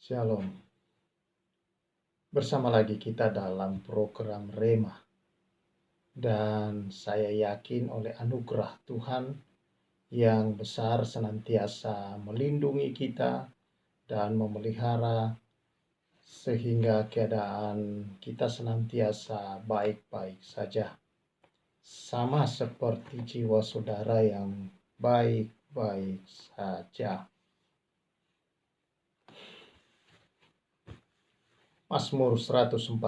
Shalom. Bersama lagi kita dalam program Rema. Dan saya yakin oleh anugerah Tuhan yang besar senantiasa melindungi kita dan memelihara sehingga keadaan kita senantiasa baik-baik saja. Sama seperti jiwa saudara yang baik-baik saja. Mazmur 144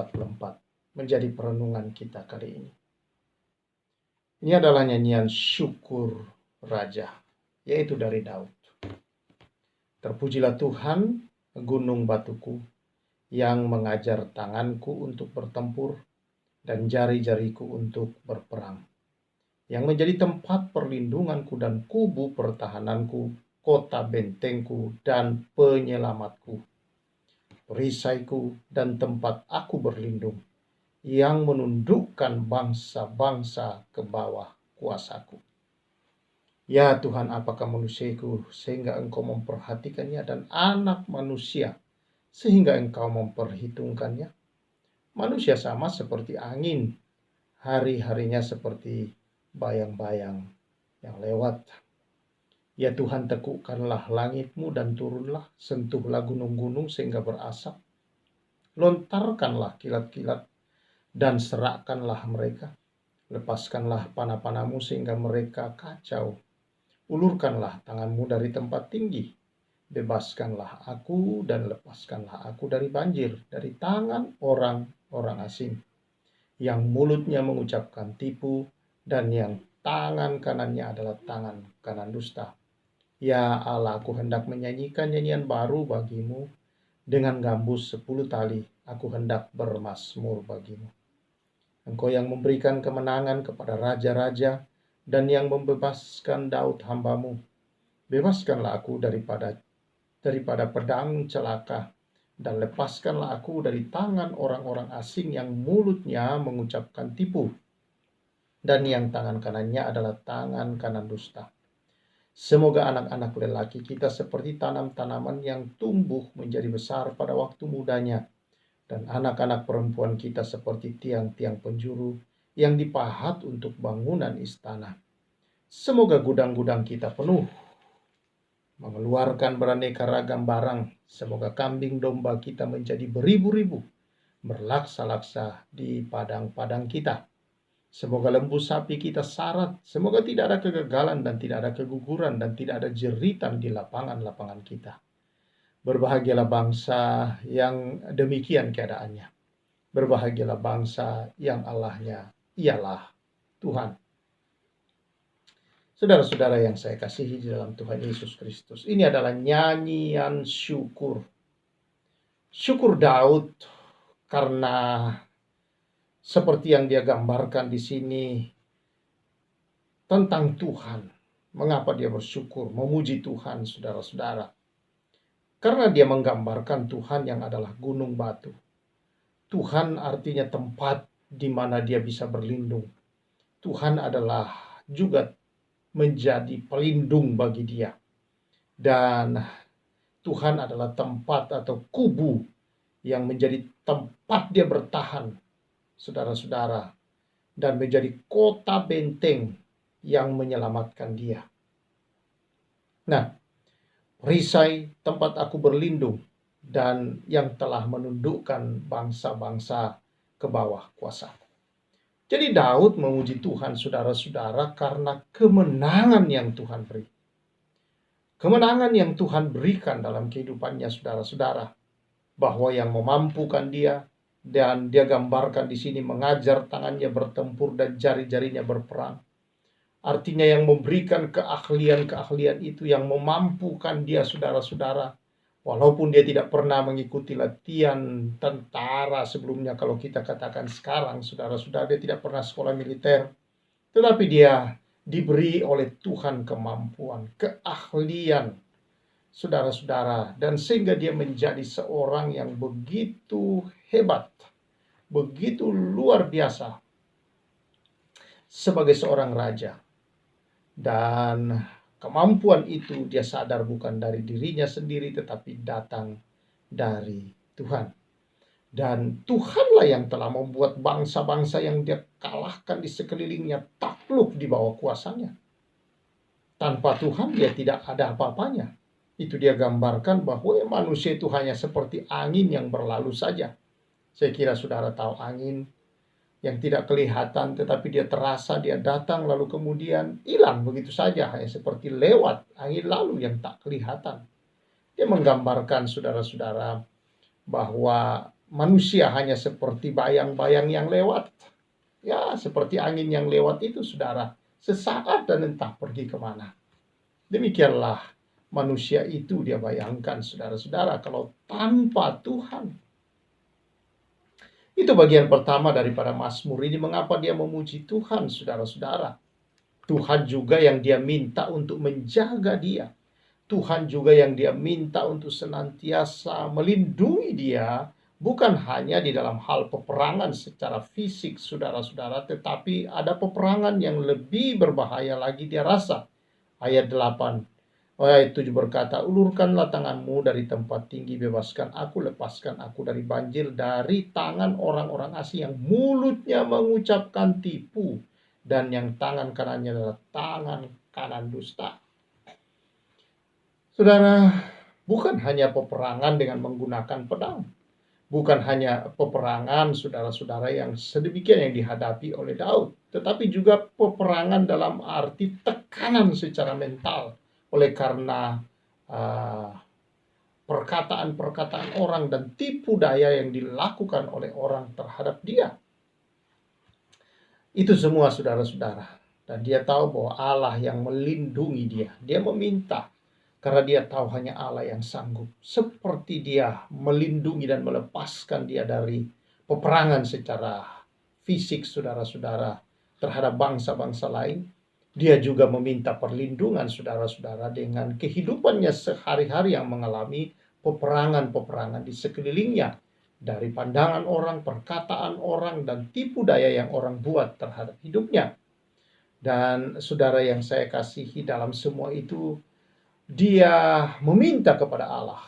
menjadi perenungan kita kali ini. Ini adalah nyanyian syukur Raja, yaitu dari Daud. Terpujilah Tuhan, gunung batuku, yang mengajar tanganku untuk bertempur dan jari-jariku untuk berperang, yang menjadi tempat perlindunganku dan kubu pertahananku, kota bentengku dan penyelamatku, perisaiku dan tempat aku berlindung, yang menundukkan bangsa-bangsa ke bawah kuasaku. Ya Tuhan, apakah manusiaku sehingga Engkau memperhatikannya, dan anak manusia sehingga Engkau memperhitungkannya? Manusia sama seperti angin, hari-harinya seperti bayang-bayang yang lewat. Ya Tuhan, tekukkanlah langit-Mu dan turunlah, sentuhlah gunung-gunung sehingga berasap. Lontarkanlah kilat-kilat dan serakkanlah mereka. Lepaskanlah panah-panah-Mu sehingga mereka kacau. Ulurkanlah tangan-Mu dari tempat tinggi. Bebaskanlah aku dan lepaskanlah aku dari banjir, dari tangan orang-orang asing, yang mulutnya mengucapkan tipu dan yang tangan kanannya adalah tangan kanan dusta. Ya Allah, aku hendak menyanyikan nyanyian baru bagimu. Dengan gambus 10 tali, aku hendak bermazmur bagimu. Engkau yang memberikan kemenangan kepada raja-raja dan yang membebaskan Daud hamba-Mu. Bebaskanlah aku daripada pedang celaka, dan lepaskanlah aku dari tangan orang-orang asing yang mulutnya mengucapkan tipu dan yang tangan kanannya adalah tangan kanan dusta. Semoga anak-anak lelaki kita seperti tanam-tanaman yang tumbuh menjadi besar pada waktu mudanya, dan anak-anak perempuan kita seperti tiang-tiang penjuru yang dipahat untuk bangunan istana. Semoga gudang-gudang kita penuh, mengeluarkan beraneka ragam barang. Semoga kambing domba kita menjadi beribu-ribu, berlaksa-laksa di padang-padang kita. Semoga lembu sapi kita sarat. Semoga tidak ada kegagalan dan tidak ada keguguran dan tidak ada jeritan di lapangan-lapangan kita. Berbahagialah bangsa yang demikian keadaannya. Berbahagialah bangsa yang Allahnya ialah Tuhan. Saudara-saudara yang saya kasihi di dalam Tuhan Yesus Kristus, ini adalah nyanyian syukur. Syukur Daud karena seperti yang dia gambarkan di sini tentang Tuhan. Mengapa dia bersyukur, memuji Tuhan, saudara-saudara? Karena dia menggambarkan Tuhan yang adalah gunung batu. Tuhan artinya tempat di mana dia bisa berlindung. Tuhan adalah juga menjadi pelindung bagi dia. Dan Tuhan adalah tempat atau kubu yang menjadi tempat dia bertahan, saudara-saudara, dan menjadi kota benteng yang menyelamatkan dia. Nah, perisai tempat aku berlindung dan yang telah menundukkan bangsa-bangsa ke bawah kuasaku. Jadi Daud memuji Tuhan, saudara-saudara, karena kemenangan yang Tuhan beri. Kemenangan yang Tuhan berikan dalam kehidupannya, saudara-saudara, bahwa yang memampukan dia, dan dia gambarkan di sini mengajar tangannya bertempur dan jari-jarinya berperang. Artinya yang memberikan keahlian-keahlian itu yang memampukan dia, saudara-saudara. Walaupun dia tidak pernah mengikuti latihan tentara sebelumnya, kalau kita katakan sekarang, saudara-saudara, dia tidak pernah sekolah militer. Tetapi dia diberi oleh Tuhan kemampuan, keahlian, saudara-saudara. Dan sehingga dia menjadi seorang yang begitu hebat, begitu luar biasa sebagai seorang raja. Dan kemampuan itu dia sadar bukan dari dirinya sendiri, tetapi datang dari Tuhan. Dan Tuhanlah yang telah membuat bangsa-bangsa yang dia kalahkan di sekelilingnya takluk di bawah kuasanya. Tanpa Tuhan dia tidak ada apa-apanya. Itu dia gambarkan bahwa manusia itu hanya seperti angin yang berlalu saja. Saya kira saudara tahu angin yang tidak kelihatan tetapi dia terasa, dia datang lalu kemudian hilang begitu saja. Hanya seperti lewat angin lalu yang tak kelihatan. Dia menggambarkan saudara-saudara bahwa manusia hanya seperti bayang-bayang yang lewat. Ya, seperti angin yang lewat itu, saudara. Sesaat dan entah pergi kemana. Demikianlah manusia itu dia bayangkan, saudara-saudara, kalau tanpa Tuhan. Itu bagian pertama daripada Mazmur ini, mengapa dia memuji Tuhan, saudara-saudara. Tuhan juga yang dia minta untuk menjaga dia. Tuhan juga yang dia minta untuk senantiasa melindungi dia, bukan hanya di dalam hal peperangan secara fisik, saudara-saudara, tetapi ada peperangan yang lebih berbahaya lagi dia rasa. Ayat 8, ayat 7 berkata, ulurkanlah tanganmu dari tempat tinggi, bebaskan aku, lepaskan aku dari banjir, dari tangan orang-orang asing yang mulutnya mengucapkan tipu, dan yang tangan kanannya adalah tangan kanan dusta. Saudara, bukan hanya peperangan dengan menggunakan pedang. Bukan hanya peperangan saudara-saudara yang sedemikian yang dihadapi oleh Daud. Tetapi juga peperangan dalam arti tekanan secara mental. Oleh karena perkataan-perkataan orang dan tipu daya yang dilakukan oleh orang terhadap dia. Itu semua saudara-saudara. Dan dia tahu bahwa Allah yang melindungi dia. Dia meminta. Karena dia tahu hanya Allah yang sanggup. Seperti dia melindungi dan melepaskan dia dari peperangan secara fisik saudara-saudara terhadap bangsa-bangsa lain. Dia juga meminta perlindungan saudara-saudara dengan kehidupannya sehari-hari yang mengalami peperangan-peperangan di sekelilingnya. Dari pandangan orang, perkataan orang, dan tipu daya yang orang buat terhadap hidupnya. Dan saudara yang saya kasihi, dalam semua itu dia meminta kepada Allah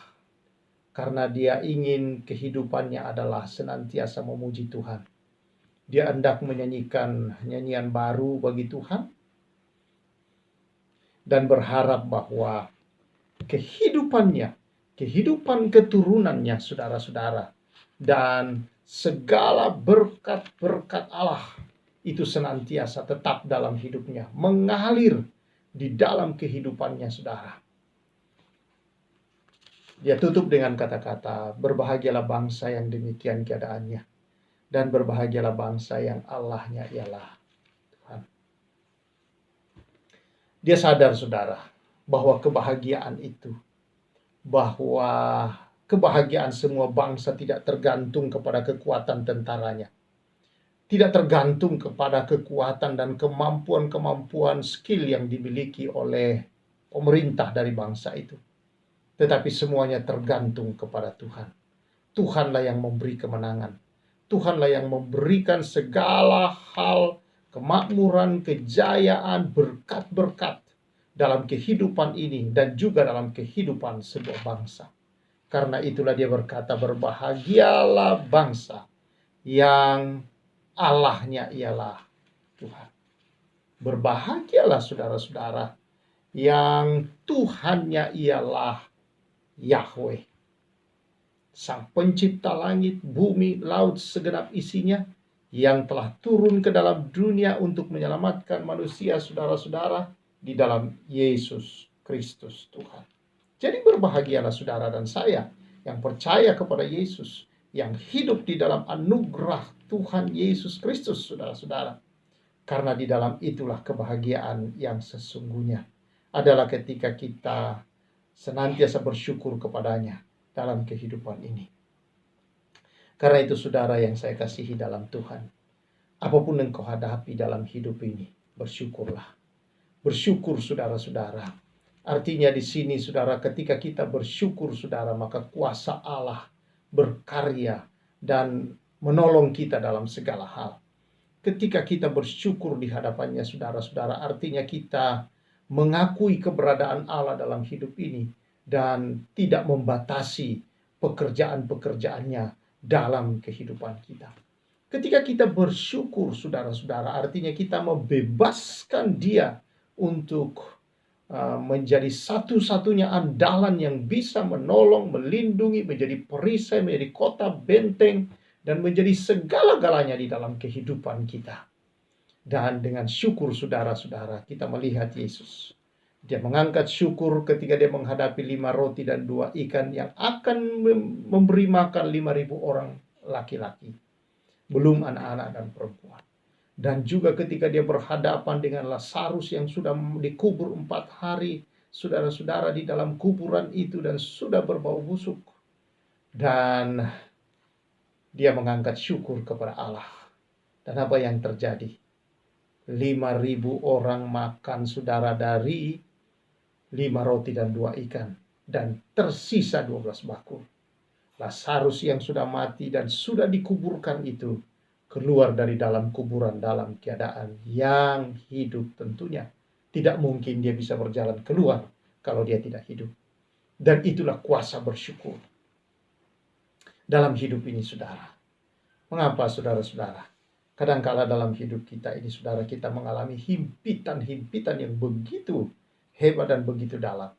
karena dia ingin kehidupannya adalah senantiasa memuji Tuhan. Dia hendak menyanyikan nyanyian baru bagi Tuhan dan berharap bahwa kehidupannya, kehidupan keturunannya, saudara-saudara, dan segala berkat-berkat Allah itu senantiasa tetap dalam hidupnya, mengalir di dalam kehidupannya, saudara. Dia tutup dengan kata-kata, berbahagialah bangsa yang demikian keadaannya, dan berbahagialah bangsa yang Allahnya ialah Tuhan. Dia sadar, saudara, bahwa kebahagiaan itu, bahwa kebahagiaan semua bangsa tidak tergantung kepada kekuatan tentaranya. Tidak tergantung kepada kekuatan dan kemampuan-kemampuan skill yang dimiliki oleh pemerintah dari bangsa itu. Tetapi semuanya tergantung kepada Tuhan. Tuhanlah yang memberi kemenangan. Tuhanlah yang memberikan segala hal, kemakmuran, kejayaan, berkat-berkat dalam kehidupan ini dan juga dalam kehidupan sebuah bangsa. Karena itulah dia berkata, berbahagialah bangsa yang Allahnya ialah Tuhan. Berbahagialah saudara-saudara yang Tuhannya ialah Yahweh, Sang Pencipta langit, bumi, laut, segenap isinya, yang telah turun ke dalam dunia untuk menyelamatkan manusia, saudara-saudara, di dalam Yesus Kristus Tuhan. Jadi berbahagialah saudara dan saya yang percaya kepada Yesus, yang hidup di dalam anugerah Tuhan Yesus Kristus, saudara-saudara. Karena di dalam itulah kebahagiaan yang sesungguhnya adalah ketika kita senantiasa bersyukur kepadanya dalam kehidupan ini. Karena itu saudara yang saya kasihi dalam Tuhan, apapun yang kau hadapi dalam hidup ini, bersyukurlah. Bersyukur saudara-saudara. Artinya di sini saudara, ketika kita bersyukur saudara, maka kuasa Allah berkarya dan menolong kita dalam segala hal. Ketika kita bersyukur di hadapannya saudara-saudara, artinya kita mengakui keberadaan Allah dalam hidup ini dan tidak membatasi pekerjaan-pekerjaannya dalam kehidupan kita. Ketika kita bersyukur, saudara-saudara, artinya kita membebaskan dia untuk menjadi satu-satunya andalan yang bisa menolong, melindungi, menjadi perisai, menjadi kota benteng, dan menjadi segala-galanya di dalam kehidupan kita. Dan dengan syukur, saudara-saudara, kita melihat Yesus. Dia mengangkat syukur ketika dia menghadapi 5 roti dan 2 ikan yang akan memberi makan 5.000 orang laki-laki. Belum anak-anak dan perempuan. Dan juga ketika dia berhadapan dengan Lazarus yang sudah dikubur 4 hari, saudara-saudara, di dalam kuburan itu dan sudah berbau busuk. Dan dia mengangkat syukur kepada Allah. Dan apa yang terjadi? 5.000 orang makan, saudara, dari 5 roti dan 2 ikan. Dan tersisa 12 bakul. Lazarus yang sudah mati dan sudah dikuburkan itu keluar dari dalam kuburan dalam keadaan yang hidup tentunya. Tidak mungkin dia bisa berjalan keluar kalau dia tidak hidup. Dan itulah kuasa bersyukur dalam hidup ini, saudara. Mengapa, saudara-saudara? Kadangkala dalam hidup kita ini, saudara, kita mengalami himpitan-himpitan yang begitu hebat dan begitu dalam.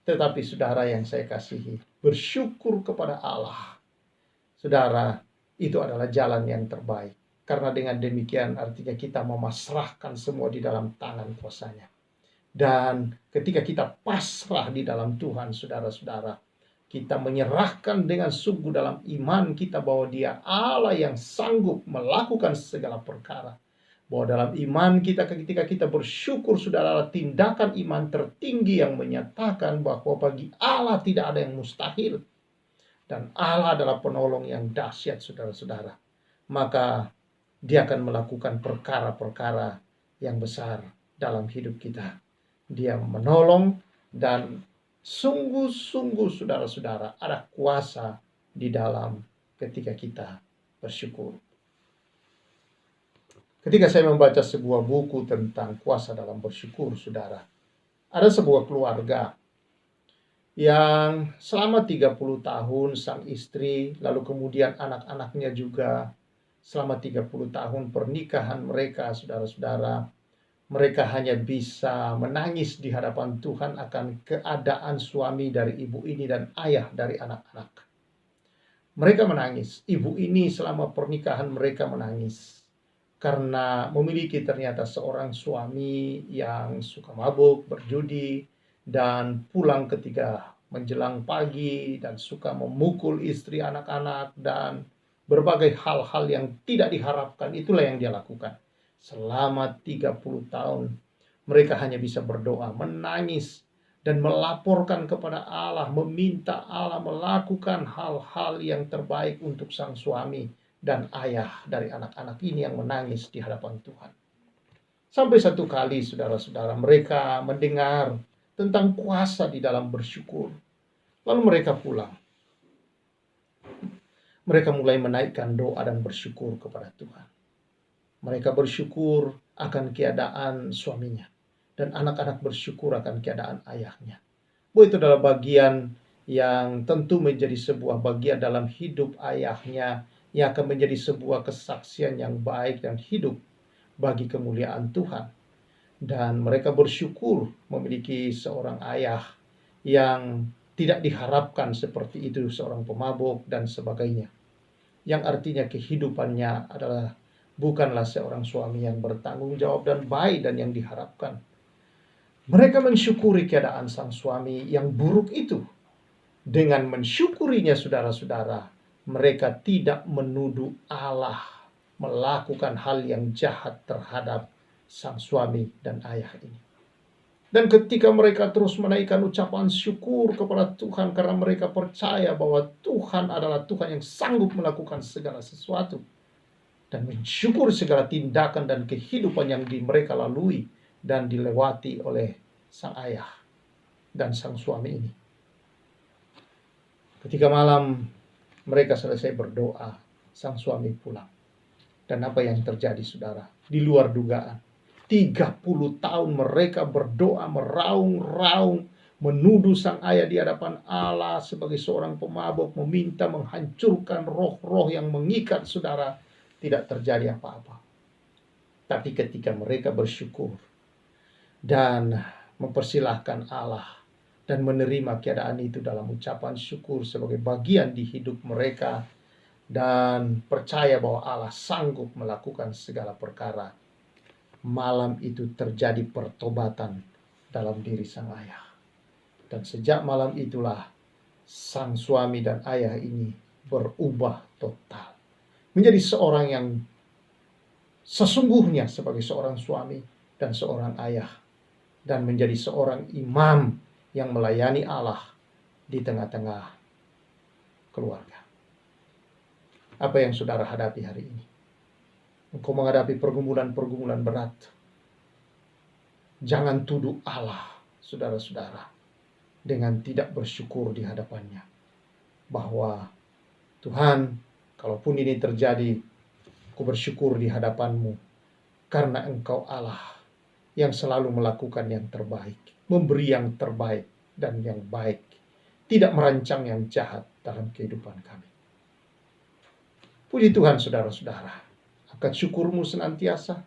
Tetapi saudara yang saya kasihi, bersyukur kepada Allah, saudara, itu adalah jalan yang terbaik. Karena dengan demikian artinya kita memasrahkan semua di dalam tangan kuasanya. Dan ketika kita pasrah di dalam Tuhan, saudara-saudara, kita menyerahkan dengan sungguh dalam iman kita bahwa Dia Allah yang sanggup melakukan segala perkara. Bahwa dalam iman kita, ketika kita bersyukur, saudara, tindakan iman tertinggi yang menyatakan bahwa bagi Allah tidak ada yang mustahil. Dan Allah adalah penolong yang dahsyat, saudara-saudara. Maka Dia akan melakukan perkara-perkara yang besar dalam hidup kita. Dia menolong dan sungguh-sungguh, saudara-saudara, ada kuasa di dalam ketika kita bersyukur. Ketika saya membaca sebuah buku tentang kuasa dalam bersyukur, saudara, ada sebuah keluarga yang selama 30 tahun sang istri, lalu kemudian anak-anaknya juga selama 30 tahun pernikahan mereka, saudara-saudara, mereka hanya bisa menangis di hadapan Tuhan akan keadaan suami dari ibu ini dan ayah dari anak-anak. Mereka menangis, ibu ini selama pernikahan mereka menangis karena memiliki ternyata seorang suami yang suka mabuk, berjudi, dan pulang ketika menjelang pagi dan suka memukul istri, anak-anak, dan berbagai hal-hal yang tidak diharapkan. Itulah yang dia lakukan. Selama 30 tahun mereka hanya bisa berdoa, menangis, dan melaporkan kepada Allah, meminta Allah melakukan hal-hal yang terbaik untuk sang suami dan ayah dari anak-anak ini yang menangis di hadapan Tuhan. Sampai satu kali, saudara-saudara, mereka mendengar tentang kuasa di dalam bersyukur. Lalu mereka pulang. Mereka mulai menaikkan doa dan bersyukur kepada Tuhan. Mereka bersyukur akan keadaan suaminya. Dan anak-anak bersyukur akan keadaan ayahnya. Bahwa itu adalah bagian yang tentu menjadi sebuah bagian dalam hidup ayahnya, yang akan menjadi sebuah kesaksian yang baik dan hidup bagi kemuliaan Tuhan. Dan mereka bersyukur memiliki seorang ayah yang tidak diharapkan seperti itu, seorang pemabuk dan sebagainya. Yang artinya kehidupannya adalah bukanlah seorang suami yang bertanggung jawab dan baik dan yang diharapkan. Mereka mensyukuri keadaan sang suami yang buruk itu. Dengan mensyukurinya, saudara-saudara, mereka tidak menuduh Allah melakukan hal yang jahat terhadap sang suami dan ayah ini. Dan ketika mereka terus menaikkan ucapan syukur kepada Tuhan karena mereka percaya bahwa Tuhan adalah Tuhan yang sanggup melakukan segala sesuatu. Dan mensyukur segala tindakan dan kehidupan yang mereka lalui dan dilewati oleh sang ayah dan sang suami ini. Ketika malam mereka selesai berdoa, sang suami pulang. Dan apa yang terjadi, saudara? Di luar dugaan. 30 tahun mereka berdoa, meraung-raung, menuduh sang ayah di hadapan Allah sebagai seorang pemabuk, meminta menghancurkan roh-roh yang mengikat saudara, tidak terjadi apa-apa. Tapi ketika mereka bersyukur dan mempersilahkan Allah dan menerima keadaan itu dalam ucapan syukur sebagai bagian di hidup mereka, dan percaya bahwa Allah sanggup melakukan segala perkara, malam itu terjadi pertobatan dalam diri sang ayah. Dan sejak malam itulah sang suami dan ayah ini berubah total. Menjadi seorang yang sesungguhnya sebagai seorang suami dan seorang ayah. Dan menjadi seorang imam yang melayani Allah di tengah-tengah keluarga. Apa yang saudara hadapi hari ini? Engkau menghadapi pergumulan-pergumulan berat. Jangan tuduh Allah, saudara-saudara, dengan tidak bersyukur di hadapannya. Bahwa Tuhan, kalaupun ini terjadi, aku bersyukur di hadapanmu. Karena Engkau Allah yang selalu melakukan yang terbaik. Memberi yang terbaik dan yang baik. Tidak merancang yang jahat dalam kehidupan kami. Puji Tuhan saudara-saudara. Angkat syukurmu senantiasa.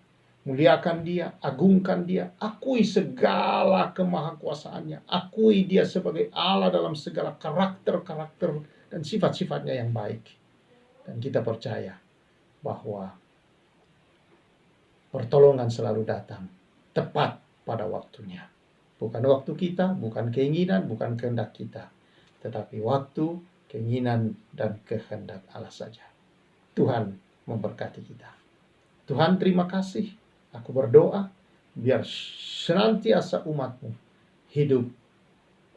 Muliakan dia, agungkan dia, akui segala kemahakuasaannya, akui dia sebagai Allah dalam segala karakter-karakter dan sifat-sifatnya yang baik. Dan kita percaya bahwa pertolongan selalu datang tepat pada waktunya. Bukan waktu kita, bukan keinginan, bukan kehendak kita, tetapi waktu, keinginan, dan kehendak Allah saja. Tuhan memberkati kita. Tuhan, terima kasih. Aku berdoa biar senantiasa umat-Mu hidup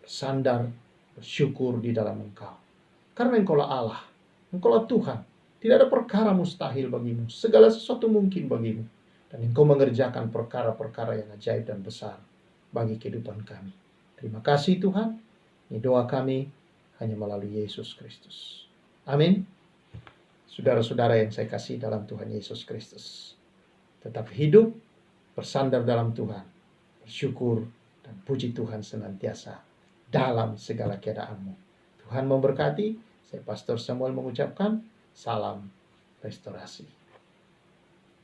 bersandar, bersyukur di dalam Engkau. Karena Engkaulah Allah, Engkaulah Tuhan. Tidak ada perkara mustahil bagimu. Segala sesuatu mungkin bagimu. Dan Engkau mengerjakan perkara-perkara yang ajaib dan besar bagi kehidupan kami. Terima kasih Tuhan. Ini doa kami hanya melalui Yesus Kristus. Amin. Saudara-saudara yang saya kasih dalam Tuhan Yesus Kristus. Tetap hidup, bersandar dalam Tuhan, bersyukur, dan puji Tuhan senantiasa dalam segala keadaanmu. Tuhan memberkati. Saya Pastor Samuel mengucapkan salam restorasi.